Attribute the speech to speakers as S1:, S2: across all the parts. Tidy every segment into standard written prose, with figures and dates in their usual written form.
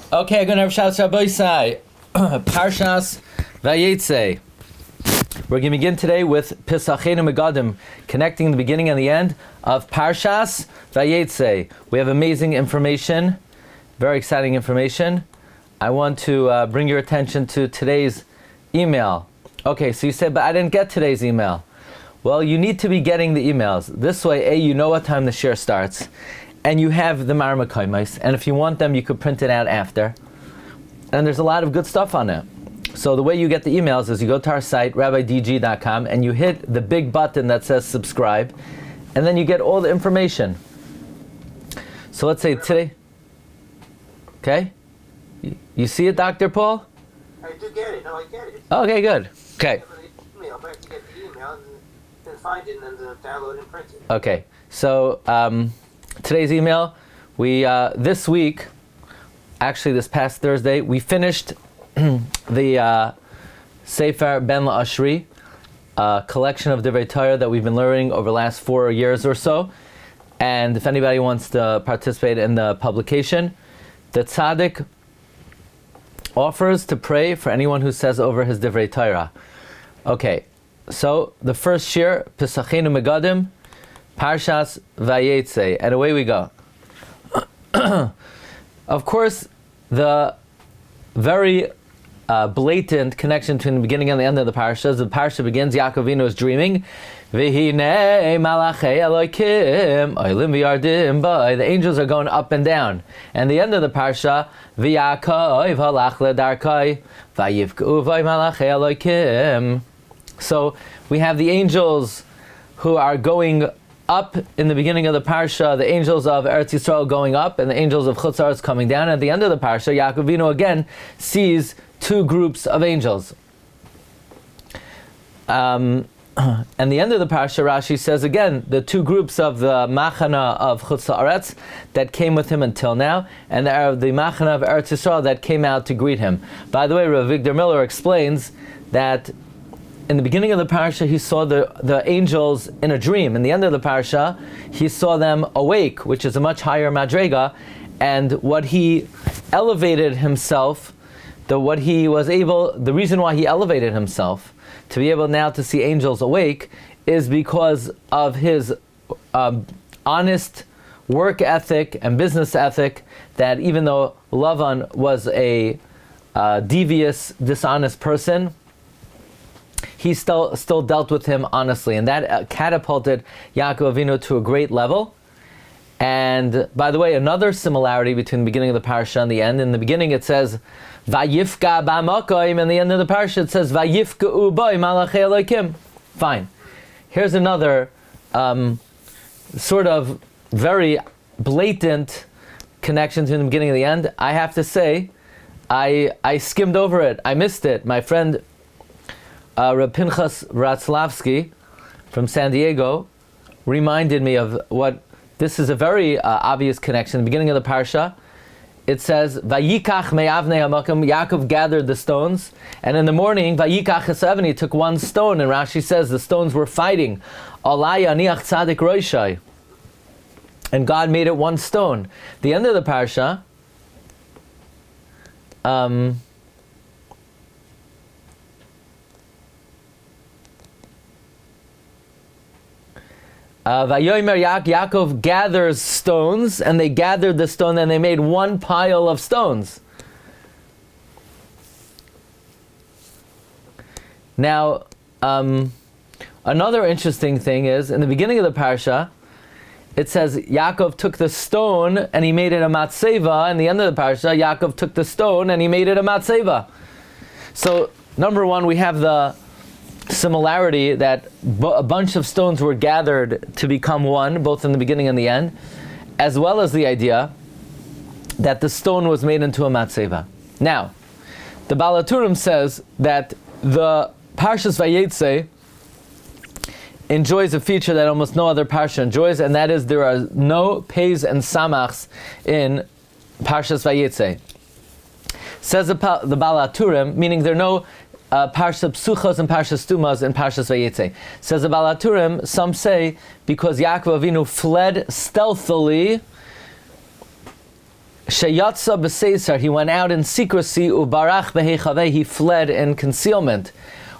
S1: Okay, I'm going to have Shabbos Rabbi Parshas Vayeitzei. We're going to begin today with Pesacheinu Megadim, connecting the beginning and the end of Parshas Vayeitzei. We have amazing information, very exciting information. I want to bring your attention to today's email. Okay, so you said, but I didn't get today's email. Well, you need to be getting the emails. This way, you know what time the share starts, and you have the Marmakaimis, and if you want them, you could print it out after. And there's a lot of good stuff on it. So the way you get the emails is you go to our site, rabbidg.com, and you hit the big button that says subscribe, and then you get all the information. So let's say today, okay? You see it, Dr. Paul?
S2: I do get it. No, I get it.
S1: Okay, good. Okay.
S2: I have to get the email and then find it and then download and print it.
S1: Okay. So today's email, we this week, actually this past Thursday, we finished the Sefer Ben La'ashri, collection of Divrei Torah that we've been learning over the last 4 years or so. And if anybody wants to participate in the publication, the tzaddik offers to pray for anyone who says over his Divrei Torah. Okay, so the first shir, Pesacheinu Megadim, Parshas Vayeitzei, and away we go. Of course, the very blatant connection between the beginning and the end of the parsha. The parsha begins, Yaakov Avinu is dreaming, V'hinei malachei Elokim oilim v'yardim b'ay. The angels are going up and down. And the end of the parsha, V'Yaakov halach ledarkai v'yivk'u v'ay malachei Elokim. So we have the angels who are going up in the beginning of the parsha, the angels of Eretz Yisrael going up, and the angels of Chutz La'aretz coming down. At the end of the parsha, Yaakov Avinu again sees two groups of angels. And the end of the parsha, Rashi says again, the two groups of the Machana of Chutz La'aretz that came with him until now, and the Machana of Eretz Yisrael that came out to greet him. By the way, Rav Victor Miller explains that in the beginning of the parsha, he saw the angels in a dream. In the end of the parsha, he saw them awake, which is a much higher madrega, and what he elevated himself, the reason why he elevated himself to be able now to see angels awake is because of his honest work ethic and business ethic, that even though Lavan was a devious, dishonest person, he still dealt with him honestly, and that catapulted Yaakov Avinu to a great level. And by the way, another similarity between the beginning of the parsha and the end. In the beginning it says Vayifka ba'makoim, and the end of the parsha it says Vayifka'u b'ay malachei Elokim. Fine. Here's another sort of very blatant connection between the beginning and the end. I have to say, I skimmed over it. I missed it. My friend Reb Pinchas Ratzlavsky from San Diego reminded me of what. This is a very obvious connection. In the beginning of the parsha, it says, Vayikach me'avnei hamakom, Yaakov gathered the stones, and in the morning, Vayikach esav, he took one stone, and Rashi says the stones were fighting. Alai aniach tzadik roishai. And God made it one stone. The end of the parsha, Vayomer Yaakov gathers stones, and they gathered the stone, and they made one pile of stones. Now, another interesting thing is, in the beginning of the parsha, it says Yaakov took the stone and he made it a matzeva. In the end of the parsha, Yaakov took the stone and he made it a matzeva. So, number one, we have the similarity that a bunch of stones were gathered to become one, both in the beginning and the end, as well as the idea that the stone was made into a matzeva. Now, the Baal HaTurim says that the Parshas Vayeitzei enjoys a feature that almost no other parsha enjoys, and that is there are no pays and samachs in Parshas Vayeitzei. Says the Baal HaTurim, meaning there are no Parsha Psuchos and Parsha Stumas and Parshas Vayeitzei. Says the Baal HaTurim, some say because Yaakov Avinu fled stealthily Sheyatza b'seisar, he went out in secrecy, ubarach behechaveh, he fled in concealment,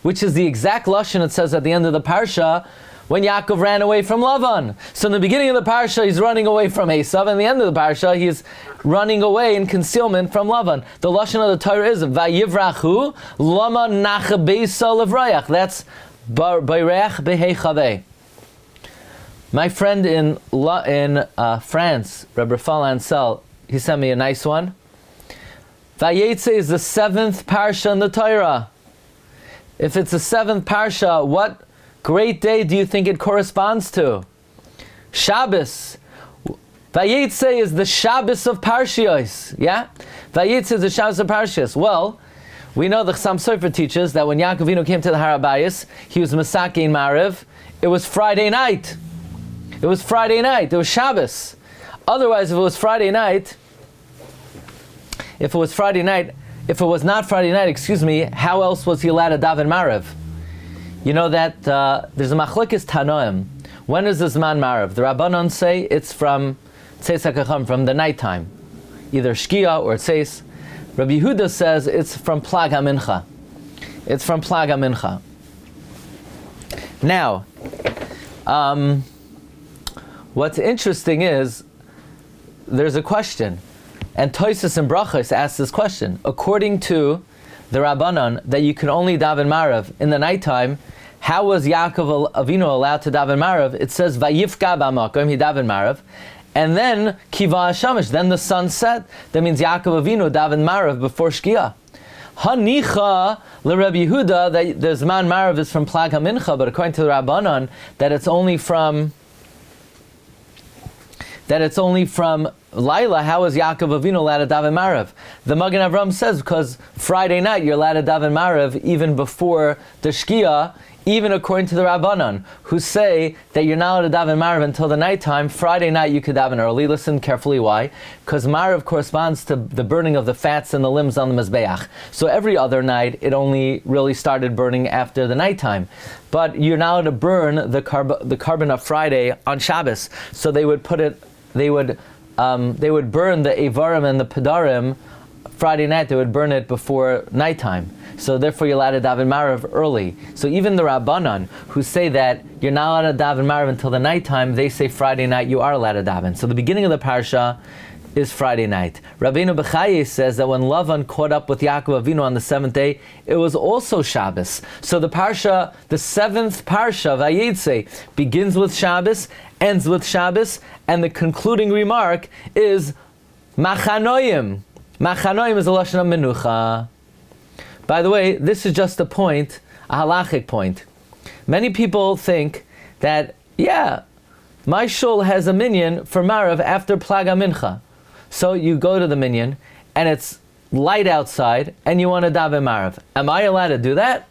S1: which is the exact lashon it says at the end of the parsha when Yaakov ran away from Lavan. So in the beginning of the parsha, he's running away from Esav, and at the end of the parsha, he's running away in concealment from Lavan. The lashon of the Torah is vayivrachu lama nacha beisa levrayach. That's bayreach behechaveh. My friend in France, Rabbi Ansel, he sent me a nice one. Vayeitzei is the 7th parsha in the Torah. If it's the 7th parsha, what great day do you think it corresponds to? Shabbos. Vayeitzei is the Shabbos of Parshios. Yeah? Vayeitzei is the Shabbos of Parshios. Well, we know the Chassam Sofer teaches that when Yaakov Avinu came to the Har HaBayis, he was Masakein Mariv. It was Friday night. It was Friday night. It was Shabbos. Otherwise, if it was not Friday night, excuse me, how else was he allowed to daven Mariv? You know that there's a machlokes Tanoim. When is the Zman Mariv? The Rabbanon say it's from Tzeis HaKacham, from the nighttime, either Shkia or Tzeis. Rabbi Yehuda says it's from Plag HaMincha. It's from Plag HaMincha. Now, what's interesting is there's a question, and Tosfos and Brachos asks this question. According to the Rabbanon, that you can only daven Mariv in the nighttime, how was Yaakov Avinu allowed to daven Mariv? It says Vayifka b'makom, he daven Mariv, and then Kiva Hashamish, then the sun set. That means Yaakov Avinu daven Mariv before Shkia. Hanicha l'Rabbi Yehuda, that the Zman Mariv is from Plag HaMincha, but according to the Rabbanon, that it's only from Laila. How is Yaakov Avinu allowed to daven Mariv? The Magen Avram says because Friday night you're allowed to daven Mariv even before the Shkia, even according to the Rabbanon, who say that you're not allowed to daven Mariv until the nighttime. Friday night you could daven early. Listen carefully why. Because Mariv corresponds to the burning of the fats and the limbs on the Mizbeach. So every other night it only really started burning after the nighttime. But you're not allowed to burn the carbon of Friday on Shabbos. So they would burn the Evarim and the Pedarim Friday night. They would burn it before nighttime. So therefore you're allowed to daven Mariv early. So even the Rabbanan, who say that you're not allowed to daven Mariv until the nighttime, they say Friday night you are allowed to daven. So the beginning of the parsha is Friday night. Rabbeinu Bechaye says that when Lavan caught up with Yaakov Avinu on the 7th day, it was also Shabbos. So the parsha, the 7th parsha, Vayeitzei, begins with Shabbos, ends with Shabbos, and the concluding remark is Machanoim. Machanoim is a lashon of Menucha. By the way, this is just a point, a halachic point. Many people think that, my shul has a minyan for Mariv after Plag HaMincha. So you go to the minyan, and it's light outside, and you want to daven Mariv. Am I allowed to do that?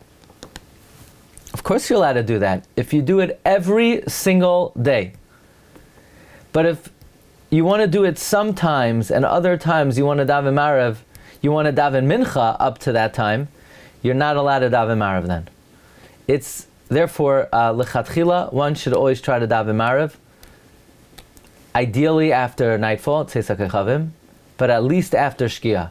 S1: Of course you're allowed to do that, if you do it every single day. But if you want to do it sometimes, and other times you want to daven Mariv, you want to daven Mincha up to that time, you're not allowed to daven Mariv then. It's, therefore, lechatchila, one should always try to daven Mariv, ideally after nightfall, Tzeis HaKachavim, but at least after Shkia.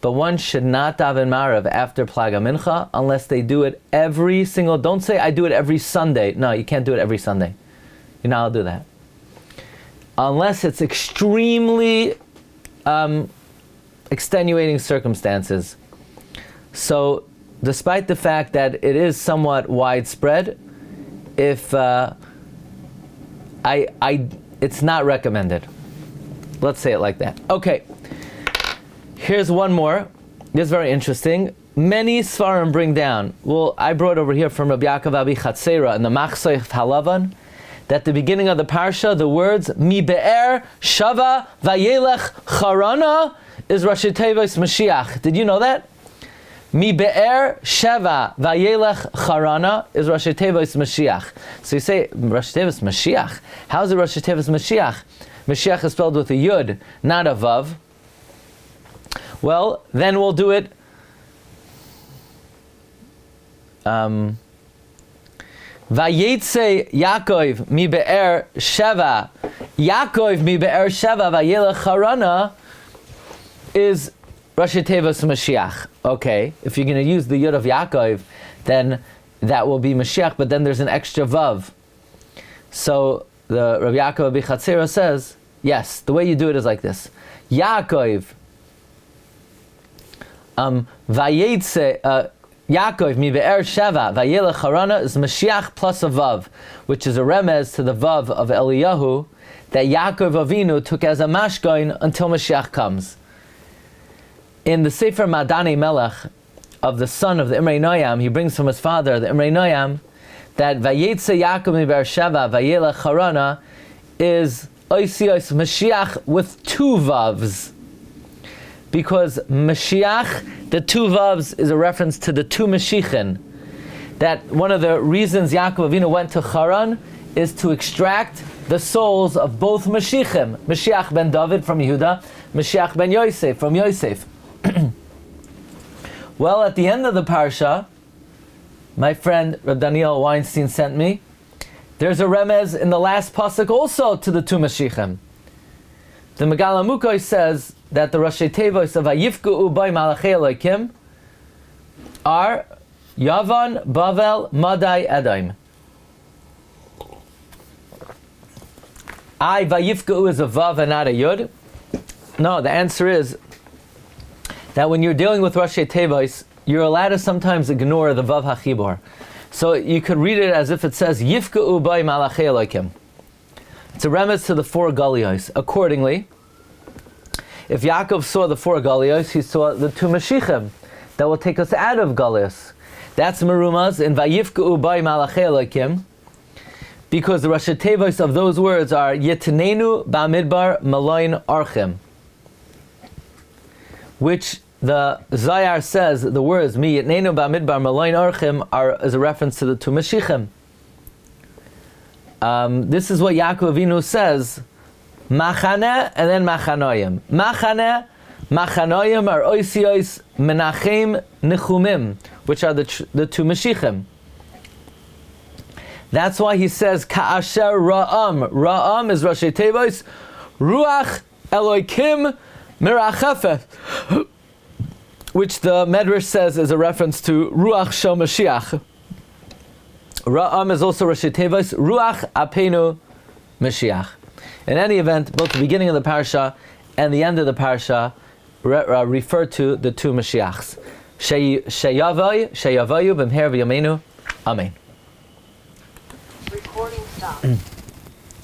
S1: But one should not daven Mariv after Plag HaMincha unless they do it every single, don't say I do it every Sunday. No, you can't do it every Sunday. You're not allowed to do that. Unless it's extremely extenuating circumstances. So, despite the fact that it is somewhat widespread, if it's not recommended. Let's say it like that. Okay. Here's one more. This is very interesting. Many Svarim bring down. Well, I brought over here from Rabbi Yaakov Abi Chatzera in the Machzor Halavan that the beginning of the parsha, the words Mi Be'er Shava Vayelech Charana is Rashi Teivos Mashiach. Did you know that? Mi Be'er Sheva Vayelech Charana is Rashi Teivos Mashiach. So you say Rashi Teivos Mashiach. How is it Rashi Teivos Mashiach? Mashiach is spelled with a Yud, not a Vav. Well, then we'll do it. Vayeitzei Yaakov mi be'er Sheva. Yaakov mi be'er Sheva vayelech Harana is Rashi Tevos Mashiach. Okay, if you're going to use the Yud of Yaakov, then that will be Mashiach, but then there's an extra Vav. So the Rabbi Yaakov Bichatzera says, yes, the way you do it is like this. Yaakov, Vayeitzei, Yaakov mi be'er sheva vayelech harana is Mashiach plus a Vav, which is a remez to the Vav of Eliyahu that Yaakov Avinu took as a mashgoin until Mashiach comes. In the Sefer Madani Melech of the son of the Imrei Noyam, he brings from his father, the Imrei Noyam, that Vayeitzei Yaakov mi be'er sheva vayelech harana is Oisios Mashiach with two Vavs. Because Mashiach, the two Vavs, is a reference to the two Mashiachin. That one of the reasons Yaakov Avinu went to Haran is to extract the souls of both Mashiachim. Mashiach ben David from Yehuda, Mashiach ben Yosef from Yosef. Well, at the end of the Parsha, my friend Reb Daniel Weinstein sent me, there's a remez in the last pasuk also to the two Mashiachim. The Megala Mukoi says that the Rashi Tevos of Vayifku Ubay Malachei Elokim are Yavan, Bavel, Madai, Edom. Vayifku is a Vav and not a Yud. No, the answer is that when you're dealing with Rashi Tevos, you're allowed to sometimes ignore the Vav HaChibor. So you could read it as if it says Yifku Ubay Malachei Elokim. It's a remez to the four Galiyos. Accordingly, if Yaakov saw the four Galiyos, he saw the two Mashiachim that will take us out of Galiyos. That's Merumaz in Vayifku Ubay Malachei Elokim, because the Rashi Tevos of those words are Yitnenu Bamidbar Maloin Archim, which the Zayar says the words Mi Yitnenu Bamidbar Maloin Archim are as a reference to the two Mashiachim. This is what Yaakov Avinu says, Machane and then Machanoyim. Machanoyim are Oisios Menachem Nechumim, which are the two Mashiachim. That's why he says Ka'asher Ra'am. Ra'am is Rashi Tevos Ruach Elokim Mirachefet, which the Medrash says is a reference to Ruach Shel Mashiach. Ra'am is also Rashi Tevos Ruach Apenu Mashiach. In any event, both the beginning of the parsha and the end of the parsha refer to the two Mashiachs. Sheyavayu b'mher v'yameinu. Amen.
S2: Recording stopped.